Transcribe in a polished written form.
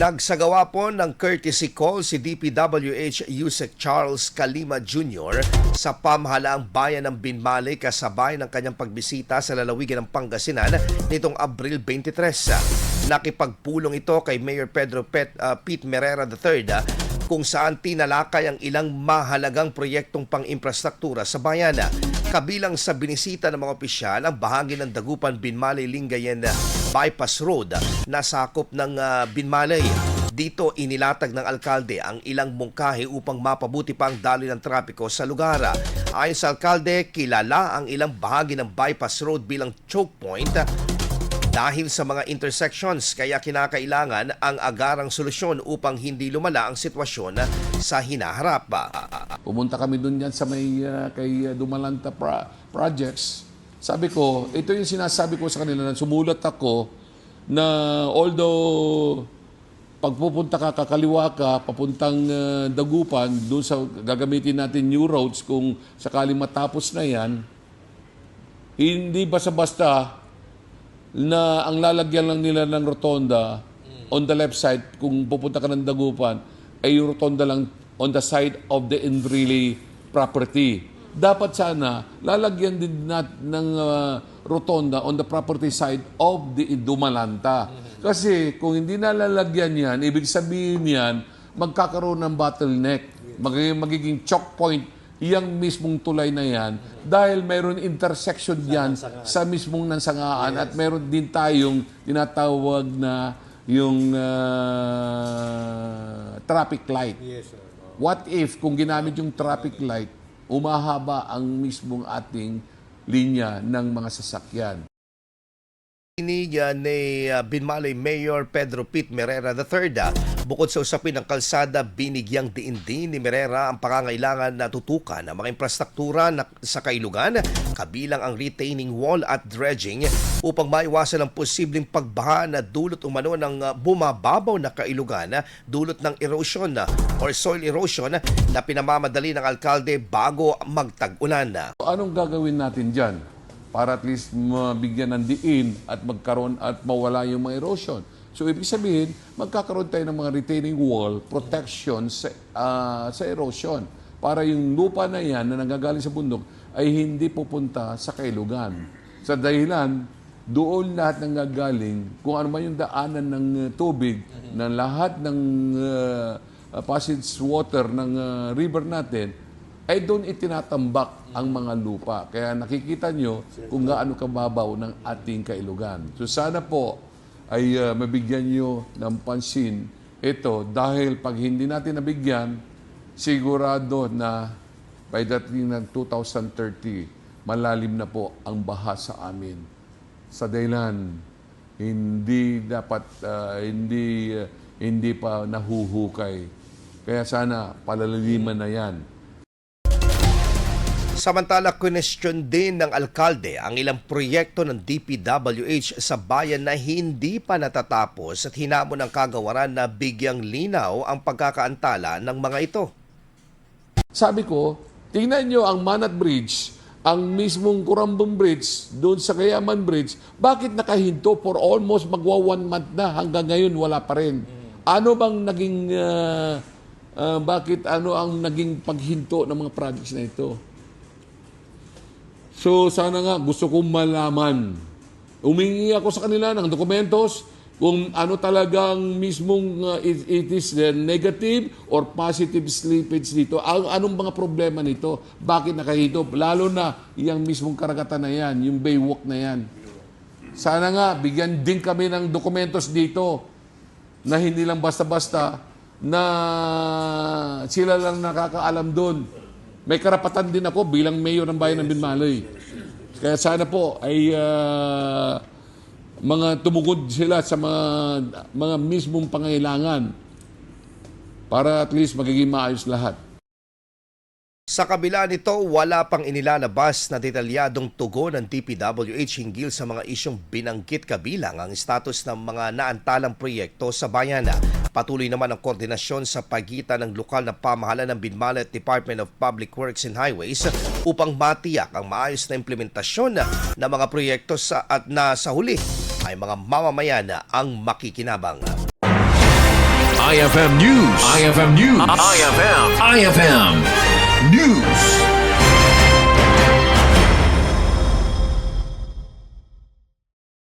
Nagsagawa po ng courtesy call si DPWH Yusek Charles Calima Jr. sa pamahalaang bayan ng Binmalay kasabay ng kanyang pagbisita sa lalawigan ng Pangasinan nitong Abril 23. Nakipagpulong ito kay Mayor Pedro Pete Merera III kung saan tinalakay ang ilang mahalagang proyektong pang-infrastruktura sa bayan. Kabilang sa binisita ng mga opisyal ang bahagi ng Dagupan-Binmalay-Lingayen Bypass Road na sakop ng Binmalay. Dito inilatag ng alkalde ang ilang mungkahi upang mapabuti pa ang daloy ng trapiko sa lugar. Ayon sa alkalde, kilala ang ilang bahagi ng bypass road bilang choke point dahil sa mga intersections, kaya kinakailangan ang agarang solusyon upang hindi lumala ang sitwasyon sa hinaharap. Pumunta kami doon yan sa may kay Dumalanta Projects. Sabi ko, ito yung sinasabi ko sa kanila na sumulat ako na although pagpupunta ka, kakaliwa ka, papuntang Dagupan, doon sa gagamitin natin new roads kung sakali matapos na yan, hindi basta-basta na ang lalagyan lang nila ng rotonda on the left side, kung pupunta ka ng Dagupan, ay yung rotonda lang on the side of the Enrile property. Dapat sana lalagyan din ng rotonda on the property side of the Dumalanta. Kasi kung hindi nalalagyan yan, ibig sabihin yan, magkakaroon ng bottleneck, magiging choke point yung mismong tulay na yan dahil mayroon intersection yan sa mismong nansangaan at mayroon din tayong tinatawag na yung traffic light. Yes, sir. What if kung ginamit yung traffic light, umahaba ang mismong ating linya ng mga sasakyan? Ni Binmalay Mayor Pedro Pete Merera III. Bukod sa usapin ng kalsada, binigyang diin din ni Merera ang pangangailangan na tutukan ng mga infrastruktura sa Kailugan, kabilang ang retaining wall at dredging upang maiwasan ang posibleng pagbaha na dulot umano ng bumababaw na Kailugan, dulot ng erosion or soil erosion na pinamamadali ng alkalde bago magtag-ulan. Anong gagawin natin dyan para at least mabigyan ng diin at magkaroon at mawala yung mga erosion? So, ibig sabihin, magkakaroon tayo ng mga retaining wall protection sa erosion para yung lupa na yan na nanggagaling sa bundok ay hindi pupunta sa Kailugan. Sa dahilan, doon lahat nanggagaling, kung ano man yung daanan ng tubig, ng lahat ng passage water ng river natin, ay doon itinatambak ang mga lupa. Kaya nakikita nyo kung gaano kababaw ng ating Kailugan. So sana po ay mabigyan nyo ng pansin ito dahil pag hindi natin nabigyan, sigurado na by dating ng 2030, malalim na po ang baha sa amin. Sa dahilan, hindi dapat, hindi pa nahuhukay. Kaya sana palalaliman na yan. Samantala, question din ng alkalde ang ilang proyekto ng DPWH sa bayan na hindi pa natatapos at hinamon ng kagawaran na bigyang linaw ang pagkakaantala ng mga ito. Sabi ko, tingnan nyo ang Manat Bridge, ang mismong Curambong Bridge, doon sa Kayaman Bridge, bakit nakahinto for almost magwa 1 month na hanggang ngayon wala pa rin? Ano bang naging, ano ang naging paghinto ng mga projects na ito? So sana nga gusto kong malaman. Umingi ako sa kanila ng dokumentos kung ano talagang mismong it is negative or positive slippage dito. Anong mga problema nito? Bakit nakahito? Lalo na yung mismong karagatan na yan, yung baywalk na yan. Sana nga bigyan din kami ng dokumentos dito na hindi lang basta-basta na sila lang nakakaalam doon. May karapatan din ako bilang mayor ng bayan ng Binmalay. Kaya sana po ay mga tumugod sila sa mga mismong pangailangan para at least magiging maayos lahat. Sa kabila nito, wala pang inilalabas na detalyadong tugon ng DPWH hinggil sa mga isyong binanggit kabilang ang status ng mga naantalang proyekto sa bayan. Patuloy naman ang koordinasyon sa pagitan ng lokal na pamahalaan ng Binmalay at Department of Public Works and Highways upang matiyak ang maayos na implementasyon ng mga proyekto at na sa huli ay mga mamamayan ang makikinabang. IFM News. IFM News. IFM.